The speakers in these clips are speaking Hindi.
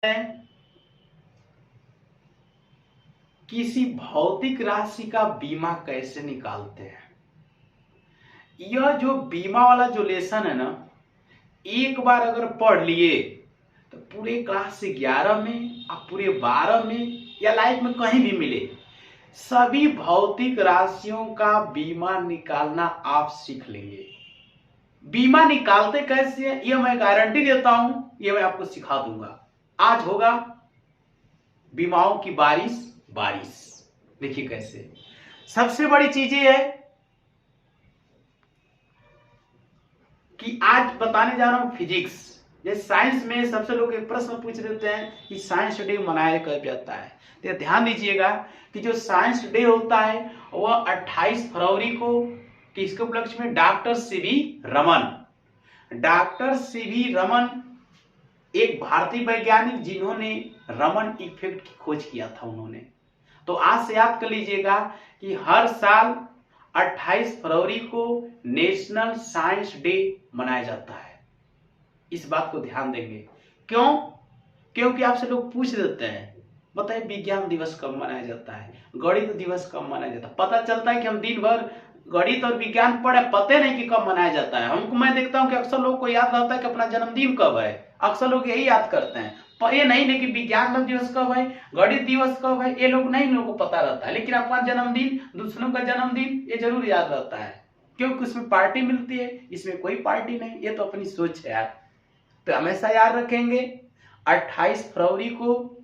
हैं किसी भौतिक राशि का बीमा कैसे निकालते हैं। यह जो बीमा वाला जो लेसन है ना, एक बार अगर पढ़ लिए तो पूरे क्लास 11 में और पूरे 12 में या लाइफ में कहीं भी मिले सभी भौतिक राशियों का बीमा निकालना आप सीख लेंगे। बीमा निकालते कैसे हैं यह मैं गारंटी देता हूं, यह मैं आपको सिखा दूंगा। आज होगा बीमाओं की बारिश। देखिए कैसे। सबसे बड़ी चीज ये है कि आज बताने जा रहा हूं फिजिक्स। जैसे साइंस में सबसे लोग एक प्रश्न पूछ देते हैं कि साइंस डे मनाया कब जाता है। तो ध्यान दीजिएगा कि जो साइंस डे होता है वह 28 फरवरी को किसके उपलक्ष्य में, डॉक्टर सीवी रमन एक भारतीय वैज्ञानिक जिन्होंने रमन इफेक्ट की खोज किया था उन्होंने। तो आज से याद कर लीजिएगा कि हर साल 28 फरवरी को नेशनल साइंस डे मनाया जाता है। इस बात को ध्यान देंगे। क्यों? क्योंकि आपसे लोग पूछ देते हैं बताइए विज्ञान दिवस कब मनाया जाता है, गणित दिवस कब मनाया जाता है। पता चलता है कि हम दिन भर गणित और विज्ञान पढ़े, पते नहीं कि कब मनाया जाता है। हमको मैं देखता हूं कि अक्सर लोगों को याद रहता है कि अपना जन्मदिन कब है, अक्सर लोग यही याद करते हैं। पर ये नहीं कि विज्ञान दिवस कब है, गणित दिवस कब है, ये लोग नहीं, लोगों को पता रहता है। लेकिन अपना जन्मदिन, दूसरों का जन्मदिन ये जरूर याद रहता है क्योंकि उसमें पार्टी मिलती है, इसमें कोई पार्टी नहीं। ये तो अपनी सोच है यार। तो हमेशा याद रखेंगे 28 फरवरी को,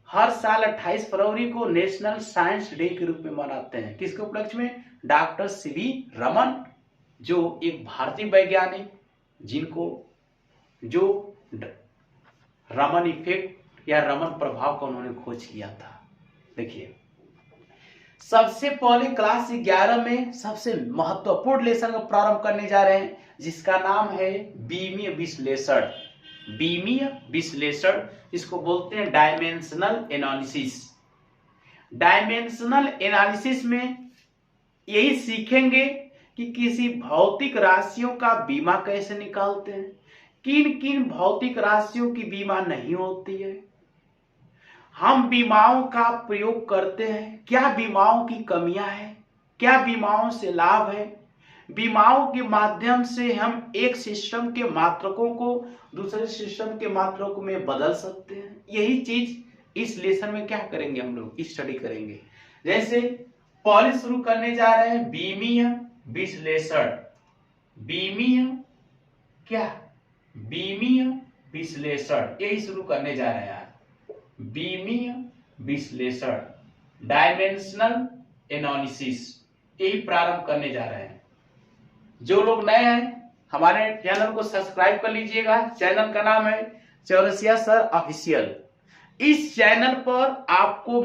हर साल 28 फरवरी को नेशनल साइंस डे के रूप में मनाते हैं। किसके उपलक्ष्य में? डॉक्टर सीवी रमन, जो एक भारतीय वैज्ञानिक जिनको जो रमन इफेक्ट या रमन प्रभाव का उन्होंने खोज किया था। देखिए सबसे पहले क्लास 11 में सबसे महत्वपूर्ण लेसन का प्रारंभ करने जा रहे हैं जिसका नाम है बीमीय विश्लेषण। इसको बोलते हैं डायमेंशनल एनालिसिस में यही सीखेंगे कि किसी भौतिक राशियों का बीमा कैसे निकालते हैं, किन किन भौतिक राशियों की बीमा नहीं होती है, हम बीमाओं का प्रयोग करते हैं, क्या बीमाओं की कमियां हैं, क्या बीमाओं से लाभ है, बीमाओं के माध्यम से हम एक सिस्टम के मात्रकों को दूसरे सिस्टम के मात्रकों में बदल सकते हैं। यही चीज इस लेसन में क्या करेंगे, हम लोग स्टडी करेंगे। जैसे पहले शुरू करने जा रहे हैं बीमीय विश्लेषण, यही शुरू करने जा रहे हैं। बीमीय विश्लेषण, डायमेंशनल एनालिसिस, यही प्रारंभ करने जा रहे हैं। जो लोग नए हैं हमारे चैनल को सब्सक्राइब कर लीजिएगा। चैनल का नाम है चौरसिया सर ऑफिशियल। इस चैनल पर आपको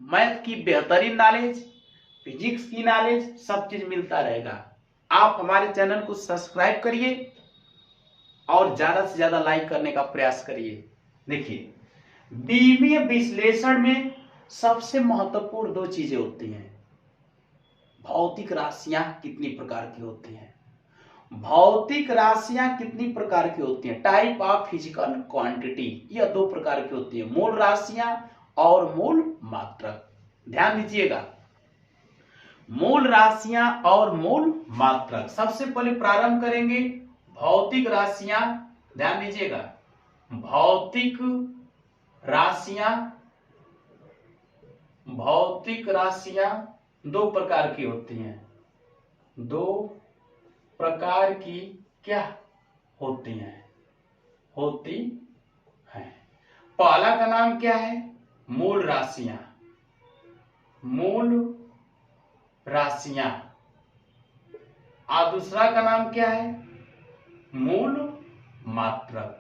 मैथ की बेहतरीन नॉलेज, फिजिक्स की नॉलेज, सब चीज मिलता रहेगा। आप हमारे चैनल को सब्सक्राइब करिए और ज्यादा से ज्यादा लाइक करने का प्रयास करिए। देखिए बीमीय विश्लेषण में सबसे महत्वपूर्ण दो चीजें होती हैं। भौतिक राशियां कितनी प्रकार की होती हैं, टाइप ऑफ फिजिकल क्वांटिटी, यह दो प्रकार की होती है, मूल राशियां और मूल मात्रक। ध्यान दीजिएगा, मूल राशियां और मूल मात्रक। सबसे पहले प्रारंभ करेंगे भौतिक राशियां। ध्यान दीजिएगा, भौतिक राशियां दो प्रकार की होती हैं। दो प्रकार की क्या होती हैं? पहला का नाम क्या है? मूल राशियां। और दूसरा का नाम क्या है? मूल मात्रक।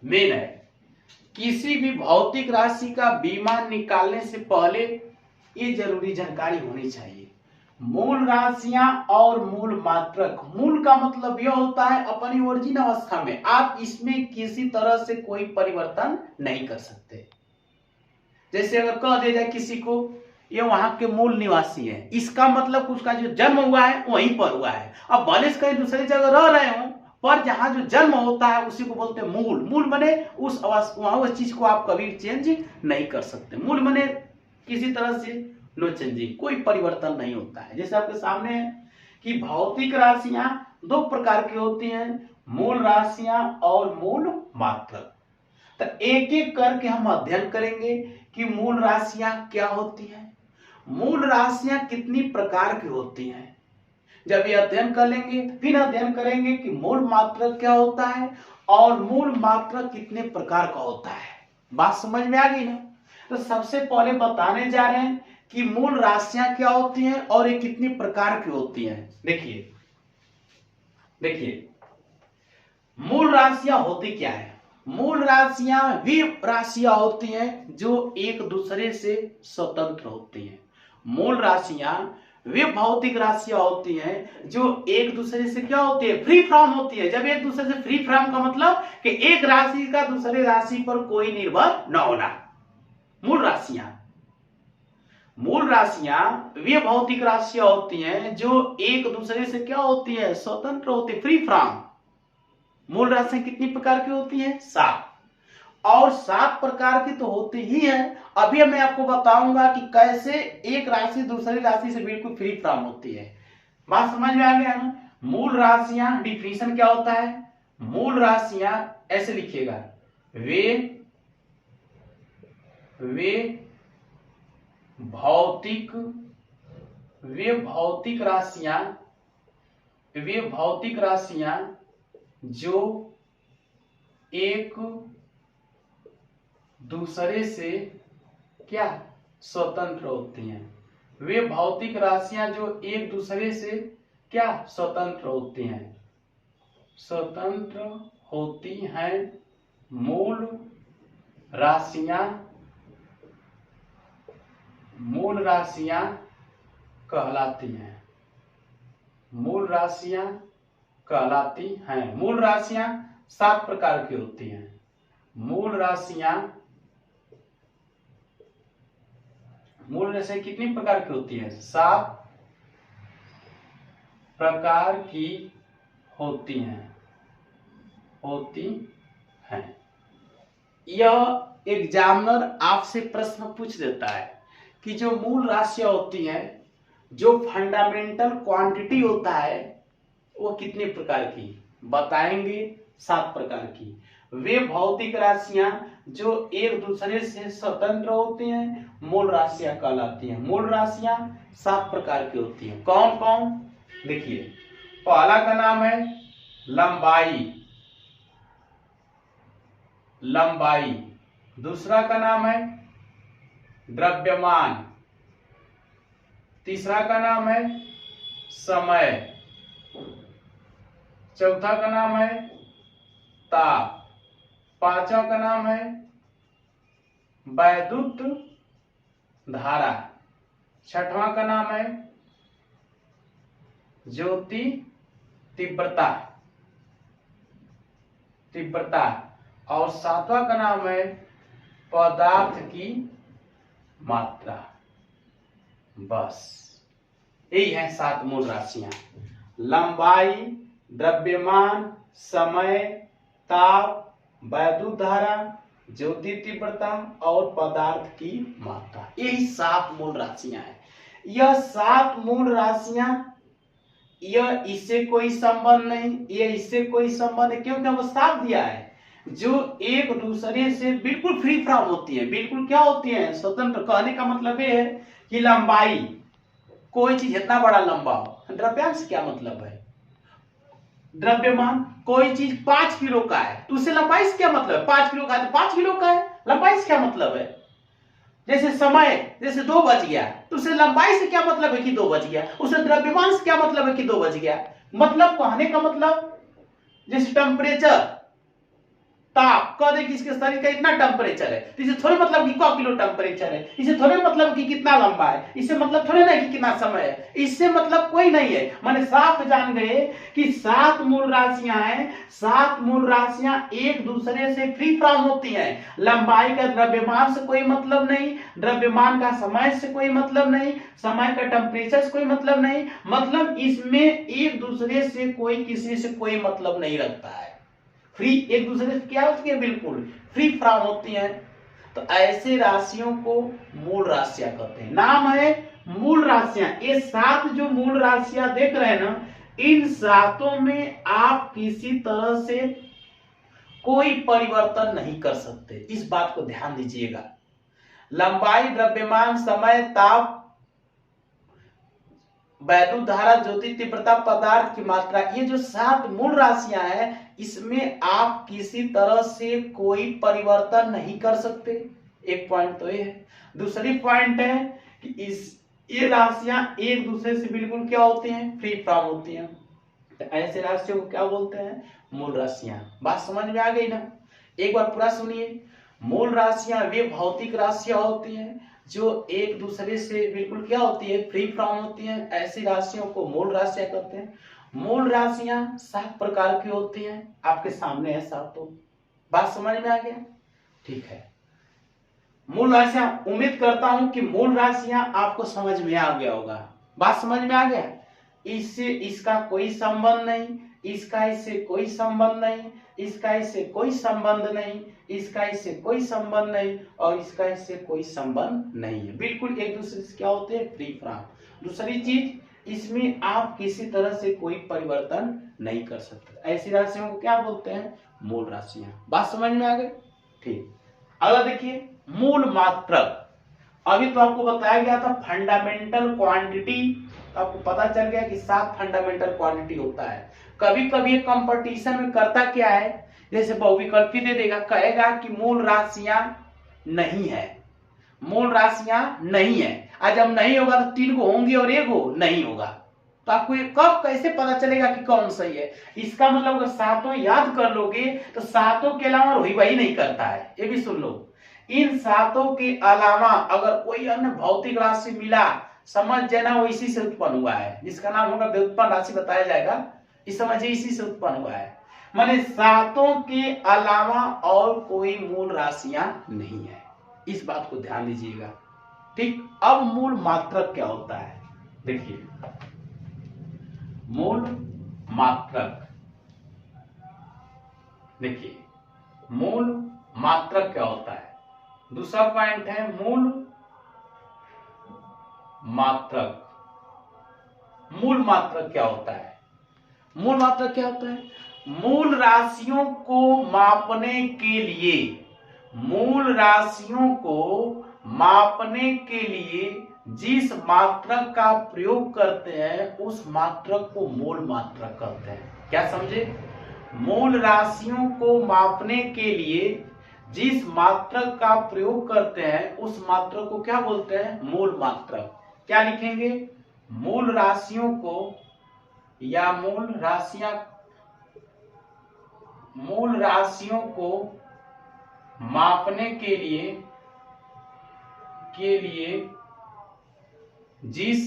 मेन है किसी भी भौतिक राशि का बीमा निकालने से पहले ये जरूरी जानकारी होनी चाहिए, मूल राशियां और मूल मात्रक। मूल का मतलब यह होता है अपनी ओरिजिनल अवस्था में, आप इसमें किसी तरह से कोई परिवर्तन नहीं कर सकते। जैसे अगर कह दिया जाए किसी को ये वहां के मूल निवासी है, इसका मतलब उसका जो जन्म हुआ है वहीं पर हुआ है। अब भले से कहीं दूसरी जगह रह रहे हो पर जहां जो जन्म होता है उसी को बोलते हैं मूल। मूल बने उस चीज को आप कभी चेंज नहीं कर सकते। मूल बने किसी तरह से नो चेंजिंग, कोई परिवर्तन नहीं होता है। जैसे आपके सामने है कि भौतिक राशियां दो प्रकार की होती हैं, मूल राशियां और मूल मात्रक। तो एक एक करके हम अध्ययन करेंगे कि मूल राशियां क्या होती हैं, मूल राशियां कितनी प्रकार की होती हैं। जब ये अध्ययन कर लेंगे फिर अध्ययन करेंगे कि मूल मात्रक क्या होता है और मूल मात्रक कितने प्रकार का होता है। बात समझ में आ गई ना। तो सबसे पहले बताने जा रहे हैं कि मूल राशियां क्या होती हैं और ये कितनी प्रकार की होती हैं। देखिए देखिए मूल राशियां होती क्या है। मूल राशियां वे राशियां होती हैं जो एक दूसरे से स्वतंत्र होती हैं। मूल राशियां वे भौतिक राशियां होती हैं जो एक दूसरे से क्या होती है, फ्री फ्रॉम होती है। जब एक दूसरे से फ्री फ्रॉम का मतलब कि एक राशि का दूसरे राशि पर कोई निर्भर न होना। मूल राशियां वे भौतिक राशियां होती हैं जो एक दूसरे से क्या होती है, स्वतंत्र होती है, फ्री फ्रॉम। मूल राशियां कितनी प्रकार की होती हैं, 7। और 7 प्रकार की तो होती ही है। अभी मैं आपको बताऊंगा कि कैसे एक राशि दूसरी राशि से बिल्कुल फ्री फ्रॉम होती है। बात समझ में आ गया ना। मूल राशियां डिफिनेशन क्या होता है, मूल राशियां ऐसे लिखिएगा, वे भौतिक राशियां जो एक दूसरे से क्या स्वतंत्र होती हैं। वे भौतिक राशियां जो एक दूसरे से क्या स्वतंत्र होती हैं। मूल राशियां कहलाती हैं। मूल राशियां 7 प्रकार की होती हैं। मूल राशियां कितनी प्रकार की होती है, 7 प्रकार की होती हैं। यह एग्जामिनर आपसे प्रश्न पूछ देता है कि जो मूल राशियां होती हैं, जो फंडामेंटल क्वांटिटी होता है वो कितने प्रकार की बताएंगे, 7 प्रकार की। वे भौतिक राशियां जो एक दूसरे से स्वतंत्र होती हैं मूल राशियां कहलाती हैं। मूल राशियां 7 प्रकार की होती हैं। कौन कौन, देखिए पहला का नाम है लंबाई, दूसरा का नाम है द्रव्यमान, तीसरा का नाम है समय, चौथा का नाम है ताप, पांचवा का नाम है वैद्युत धारा, छठवां का नाम है ज्योति तीव्रता, और सातवां का नाम है पदार्थ की मात्रा। बस यही है 7 मूल राशियां, लंबाई, द्रव्यमान, समय, ताप, वैद्युत धारा, ज्योति तीव्रता और पदार्थ की मात्रा। यही 7 मूल राशियां हैं। यह 7 मूल राशियां, यह इससे कोई संबंध नहीं, यह इससे कोई संबंध है, क्योंकि हम साफ दिया है जो एक दूसरे से बिल्कुल फ्री फ्रॉम होती है। बिल्कुल क्या होती है, स्वतंत्र। कहने का मतलब यह है कि लंबाई, कोई चीज इतना बड़ा लंबा हो। द्रव्यांश से क्या मतलब है, द्रव्यमान, कोई चीज 5 किलो का है तो उससे लंबाई से क्या मतलब है, 5 किलो का है तो 5 किलो का है, लंबाई से क्या मतलब है। जैसे समय, जैसे 2 बज गया तो उससे लंबाई से क्या मतलब है कि 2 बज गया, उससे द्रव्यमान से क्या मतलब है कि 2 बज गया। मतलब कहने का मतलब जैसे टेम्परेचर, ताप, कह दे कि इसके शरीर का इतना टेम्परेचर है, तो इसे थोड़े मतलब कि 1 किलो टेम्परेचर है, इसे थोड़े मतलब कि कितना लंबा है, इससे मतलब थोड़े ना कि कितना समय है, इससे मतलब कोई नहीं है। माने साफ जान गए कि 7 मूल राशियां हैं, 7 मूल राशियां एक दूसरे से फ्री फ्रॉम होती हैं। लंबाई का द्रव्यमान से कोई मतलब नहीं, द्रव्यमान का समय से कोई मतलब नहीं, समय का टेम्परेचर से कोई मतलब नहीं, मतलब इसमें एक दूसरे से कोई किसी से कोई मतलब नहीं रखता है। फ्री एक दूसरे से क्या होती है, बिल्कुल फ्री फ्रॉम होती हैं। तो ऐसे राशियों को मूल राशियां कहते हैं। नाम है मूल राशियां। ये 7 जो मूल राशियां देख रहे हैं ना, इन 7 में आप किसी तरह से कोई परिवर्तन नहीं कर सकते, इस बात को ध्यान दीजिएगा। लंबाई, द्रव्यमान, समय, ताप, वैद्युत धारा, ज्योति तीव्रता, पदार्थ की मात्रा, ये जो 7 मूल राशियां हैं, इसमें आप किसी तरह से कोई परिवर्तन नहीं कर सकते। एक पॉइंट तो ये है। दूसरी पॉइंट है कि ये राशियां एक दूसरे से बिल्कुल क्या होती हैं, फ्री फ्रॉम होती हैं। तो ऐसे राशियों को क्या बोलते हैं, मूल राशियां। बात समझ में आ गई ना? एक बार पूरा सुनिए। मूल राशियां वे भौतिक राशियां होती हैं जो एक दूसरे से बिल्कुल क्या होती है, फ्री फ्रॉम होती हैं। ऐसी राशियों को मूल राशियां कहते हैं। मूल राशियां 7 प्रकार की होती हैं, आपके सामने है 7। तो बात समझ में आ गया? ठीक है। मूल राशियां, उम्मीद करता हूं कि मूल राशियां आपको समझ में आ गया होगा। बात समझ में आ गया? इससे इसका कोई संबंध नहीं, इसका इससे कोई संबंध नहीं, इसका इससे कोई संबंध नहीं, इसका इससे कोई संबंध नहीं, और इसका इससे कोई संबंध नहीं है। बिल्कुल एक दूसरे से क्या होते हैं, फ्री फ्रॉम। दूसरी चीज, इसमें आप किसी तरह से कोई परिवर्तन नहीं कर सकते। ऐसी राशियों को क्या बोलते हैं, मूल राशियां। बात समझ में आ गई? ठीक। अगला देखिए, मूल मात्रक। अभी तो आपको बताया गया था फंडामेंटल क्वांटिटी, आपको पता चल गया कि 7 फंडामेंटल क्वांटिटी होता है। कभी कभी कंपटीशन में करता क्या है, जैसे बहुविकल्पी दे देगा, कहेगा कि मूल राशियां नहीं है, मूल राशियां नहीं है। आज जब नहीं होगा तो 3 को होंगी और 1 को नहीं होगा, तो आपको ये कब कैसे पता चलेगा कि कौन सही है? इसका मतलब अगर 7 याद कर लोगे तो 7 के अलावा रोही वही नहीं करता है। ये भी सुन लो, इन 7 के अलावा अगर कोई अन्य भौतिक राशि मिला, समझ जाना वो इसी से उत्पन्न हुआ है, जिसका नाम होगा व्युत्पन्न राशि बताया जाएगा। इस समझिए इसी से उत्पन्न हुआ है। माने 7 के अलावा और कोई मूल राशियां नहीं है, इस बात को ध्यान दीजिएगा। ठीक। अब मूल मात्रक क्या होता है, देखिए मूल मात्रक। देखिए मूल मात्रक क्या होता है, दूसरा पॉइंट है मूल मात्रक। मूल मात्रक क्या होता है, मूल मात्रक क्या होता है, मूल राशियों को मापने के लिए, मूल राशियों को मापने के लिए जिस मात्रक का प्रयोग करते हैं उस मात्रक को मूल मात्रक कहते हैं। क्या समझे? मूल राशियों को मापने के लिए जिस मात्रक का प्रयोग करते हैं उस मात्रक को क्या बोलते हैं, मूल मात्रक। क्या लिखेंगे, मूल राशियों को या मूल राशियों को मापने के लिए जिस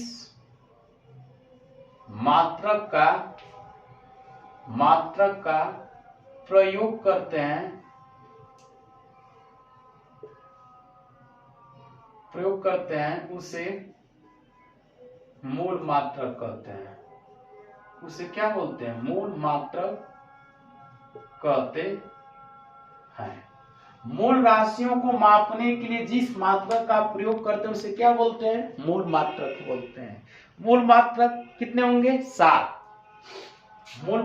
मात्रक का प्रयोग करते हैं उसे मूल मात्रक कहते हैं। उसे क्या बोलते हैं, मूल मात्रक कहते हैं। मूल राशियों को मापने के लिए जिस मात्रक का प्रयोग करते हैं उसे क्या बोलते हैं, मूल मात्रक बोलते हैं। मूल मात्रक कितने होंगे, 7। मूल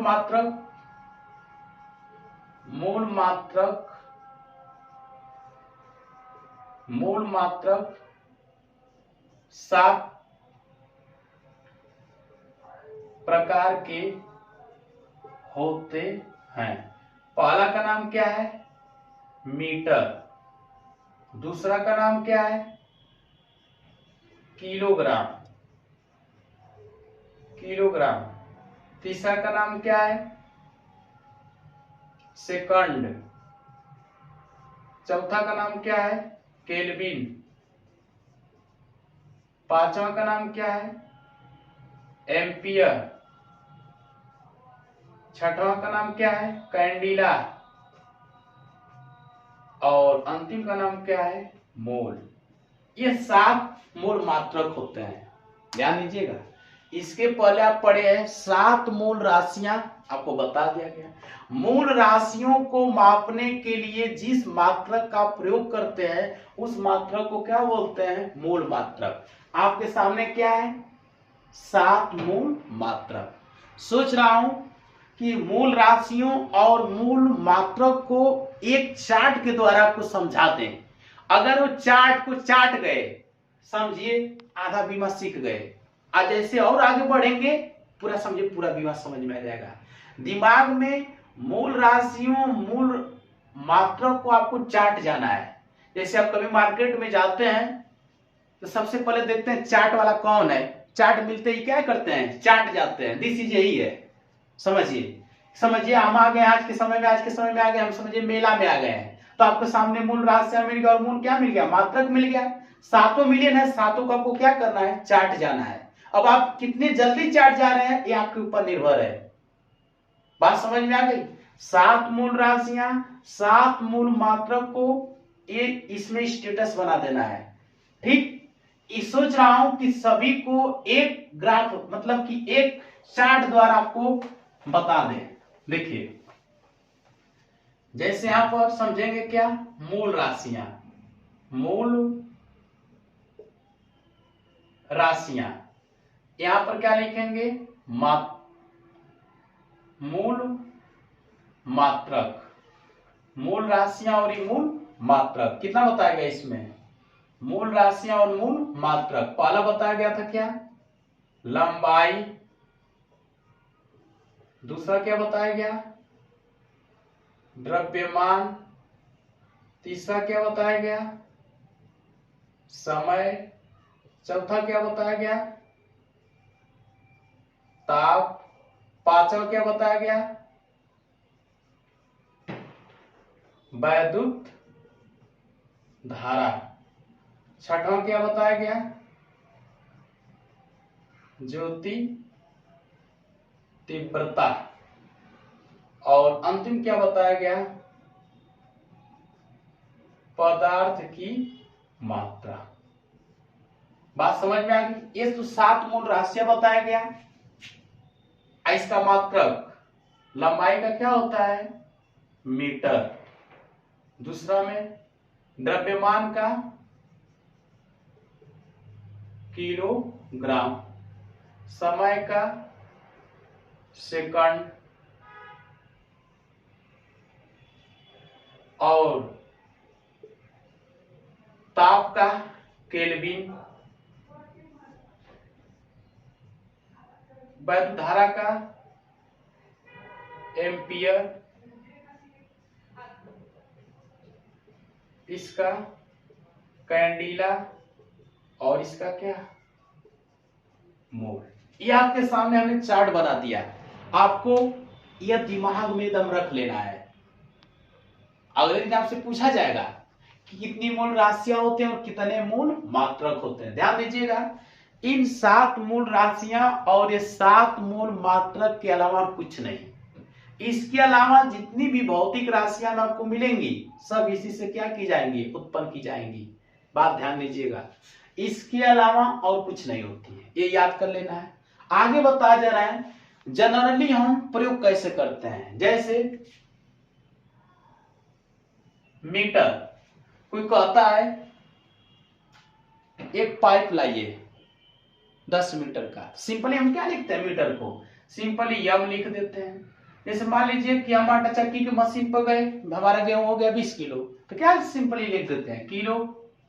मात्रक 7 प्रकार के होते हैं। पहला का नाम क्या है, मीटर। दूसरा का नाम क्या है, किलोग्राम। तीसरा का नाम क्या है, सेकंड। चौथा का नाम क्या है? केल्विन। पांचवा का नाम क्या है? एम्पियर। छठवां का नाम क्या है? कैंडिला। और अंतिम का नाम क्या है? मोल। ये 7 मूल मात्रक होते हैं, ध्यान दीजिएगा। इसके पहले आप पढ़े हैं 7 मूल राशियां, आपको बता दिया गया। मूल राशियों को मापने के लिए जिस मात्रक का प्रयोग करते हैं उस मात्रक को क्या बोलते हैं? मूल मात्रक। आपके सामने क्या है? 7 मूल मात्रक। सोच रहा हूं कि मूल राशियों और मूल मात्रक को एक चार्ट के द्वारा आपको समझा दें। अगर वो चार्ट को चाट गए, समझिए आधा बीमा सीख गए। आज जैसे और आगे बढ़ेंगे पूरा समझिए, पूरा बीमा समझ में आ जाएगा। दिमाग में मूल राशियों मूल मात्रक को आपको चार्ट जाना है। जैसे आप कभी मार्केट में जाते हैं तो सबसे पहले देखते हैं चार्ट वाला कौन है। चार्ट मिलते ही क्या करते हैं? चार्ट जाते हैं। दिस इज यही है, समझिए हम आ गए आज के समय में आ गए, हम समझिए मेला में आ गए हैं। तो आपके सामने मूल राशियां मिल गया और मूल क्या मिल गया? मात्रक मिल गया। 7 मिलियन है, 7 को आपको क्या करना है? चार्ट जाना है। अब आप कितने जल्दी चार्ट जा रहे हैं ये आपके ऊपर निर्भर है। बात समझ में आ गई? 7 मूल राशियां 7 मूल मात्रक को ये इसमें स्टेटस बना देना है। ठीक, इस सोच रहा हूं कि सभी को एक ग्राफ मतलब कि एक चार्ट द्वारा आपको बता दें। देखिए जैसे यहां पर समझेंगे क्या? मूल राशियां यहां पर क्या लिखेंगे? मूल मात्रक। मूल राशियां और मूल मात्रक कितना बताया गया इसमें? मूल राशियां और मूल मात्रक। पहला बताया गया था क्या? लंबाई। दूसरा क्या बताया गया? द्रव्यमान। तीसरा क्या बताया गया? समय। चौथा क्या बताया गया? ताप। पांचवा क्या बताया गया? वैद्युत धारा। छठवां क्या बताया गया? ज्योति तीव्रता। और अंतिम क्या बताया गया? पदार्थ की मात्रा। बात समझ में आ गई? ये तो 7 मूल राशियां बताया गया। इसका मात्रक लंबाई का क्या होता है? मीटर। दूसरा में द्रव्यमान का किलोग्राम। समय का सेकंड। और ताप का केल्विन। वैद्युत धारा का एम्पियर। इसका कैंडिला। और इसका क्या? मोल। ये आपके सामने हमने चार्ट बना दिया। आपको यह दिमाग में एकदम रख लेना है। अगले दिन आपसे पूछा जाएगा कि कितनी मूल राशियां होते हैं और कितने मूल मात्रक होते हैं। ध्यान दीजिएगा, इन 7 मूल राशियां और ये 7 मूल मात्रक के अलावा कुछ नहीं। इसके अलावा जितनी भी भौतिक राशियां आपको मिलेंगी सब इसी से क्या की जाएंगी? उत्पन्न की जाएंगी। बात ध्यान दीजिएगा, इसके अलावा और कुछ नहीं होती है, ये याद कर लेना है। आगे बताया जा रहा है जनरली हम प्रयोग कैसे करते हैं। जैसे मीटर, कोई कहता है एक पाइप लाइए 10 मीटर का, सिंपली हम क्या लिखते हैं? मीटर को सिंपली यम लिख देते हैं। जैसे मान लीजिए कि हम आटा चक्की की मशीन पर गए, हमारा गेहूं हो गया 20 किलो, तो क्या सिंपली लिख देते हैं? किलो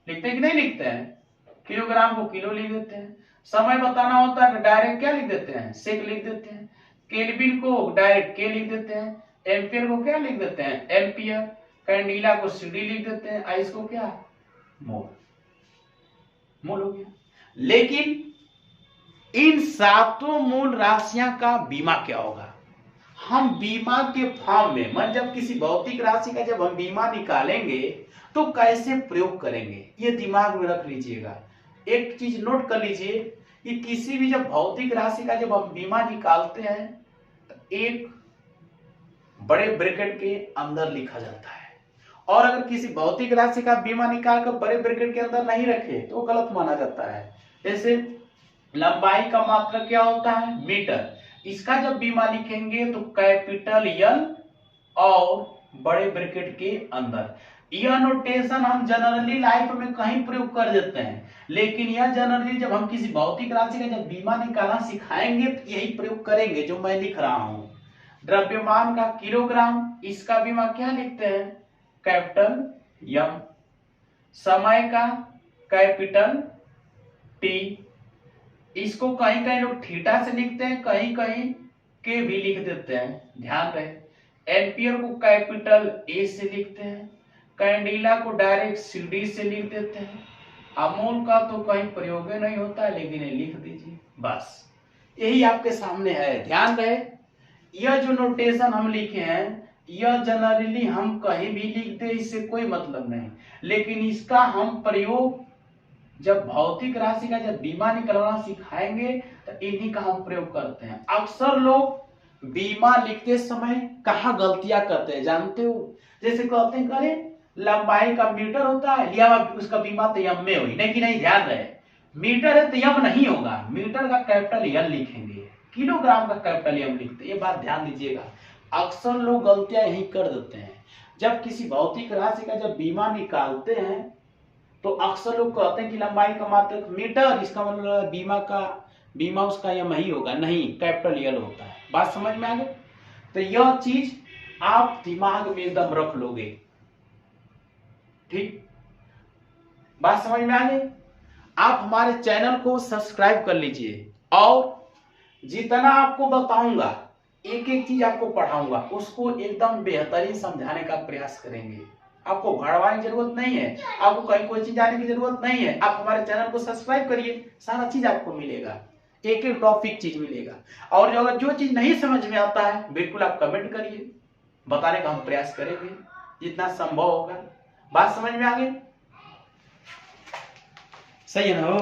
लिखते हैं कि नहीं लिखते हैं? किलोग्राम को किलो लिख देते हैं। समय बताना होता है तो डायरेक्ट क्या लिख देते हैं? सेक लिख देते हैं। केल्विन को डायरेक्ट के लिख देते हैं। एम्पियर को क्या लिख देते हैं? एम्पियर। कैंडिला को सीडी लिख देते हैं। आइस को क्या? मोल। मोल हो गया। लेकिन इन 7 मूल राशियां का बीमा क्या होगा? हम बीमा के फॉर्म में मन जब किसी भौतिक राशि का जब हम बीमा निकालेंगे तो कैसे प्रयोग करेंगे, ये दिमाग में रख लीजिएगा। एक चीज नोट कर लीजिए कि किसी भी जब भौतिक राशि का जब हम बीमा निकालते हैं तो एक बड़े ब्रैकेट के अंदर लिखा जाता है, और अगर किसी भौतिक राशि का बीमा निकाल कर बड़े ब्रैकेट के अंदर नहीं रखे तो गलत माना जाता है। जैसे लंबाई का मात्रक क्या होता है, मीटर, इसका जब बीमा लिखेंगे तो कैपिटल एल और बड़े ब्रैकेट के अंदर। यह नोटेशन हम जनरली लाइफ में कहीं प्रयोग कर देते हैं, लेकिन यह जनरली जब हम किसी भौतिक राशि का जब बीमा निकालना सिखाएंगे तो यही प्रयोग करेंगे जो मैं लिख रहा हूं। द्रव्यमान का किलोग्राम, इसका बीमा क्या लिखते हैं, कैपिटल एम। समय का कैपिटल टी, इसको कहीं कहीं लोग थीटा से लिखते हैं, कहीं कहीं के भी लिख देते हैं, ध्यान रहे। एम्पियर को कैपिटल ए से लिखते हैं, कैंडिला को डायरेक्ट सीडी से लिख देते हैं। अमोल का तो कहीं प्रयोग नहीं होता है, लेकिन ये लिख दीजिए, बस यही आपके सामने है। ध्यान रहे, यह जो नोटेशन हम लिखे हैं यह जनरली हम कहीं भी लिख दे, इससे कोई मतलब नहीं, लेकिन इसका हम प्रयोग जब भौतिक राशि का जब बीमा निकलवाना सिखाएंगे तो इन्हीं का हम प्रयोग करते हैं। अक्सर लोग बीमा लिखते समय कहाँ गलतियां करते हैं जानते हो, जैसे कहते हैं अरे लंबाई का मीटर होता है लिया उसका बीमा तो यम में हुई, नहीं कि नहीं, ध्यान रहे मीटर है तो यम नहीं होगा, मीटर का कैपिटल एल लिखेंगे, किलोग्राम का कैपिटल एम लिखते हैं, ये बात ध्यान दीजिएगा। अक्सर लोग गलतियां यही कर देते हैं। जब किसी भौतिक राशि का जब बीमा निकालते हैं तो अक्सर लोग कहते हैं कि लंबाई का मात्रक मीटर, इसका मतलब बीमा उसका यम ही होगा, नहीं, कैपिटल एल होता है। बात समझ में आ गई? तो यह चीज आप दिमाग में एकदम रख लोगे, ठीक, बात समझ में आ गई? आप हमारे चैनल को सब्सक्राइब कर लीजिए, और जितना आपको बताऊंगा एक एक चीज आपको पढ़ाऊंगा उसको एकदम बेहतरीन समझाने का प्रयास करेंगे। आपको घड़वाने की जरूरत नहीं है, आपको कहीं कोई चीज जाने की जरूरत नहीं है, आप हमारे चैनल को सब्सक्राइब करिए, सारा चीज आपको मिलेगा, एक एक टॉपिक चीज मिलेगा। और अगर जो चीज नहीं समझ में आता है बिल्कुल आप कमेंट करिए, बताने का हम प्रयास करेंगे जितना संभव होगा। बात समझ में आ गई? सही है ना? हो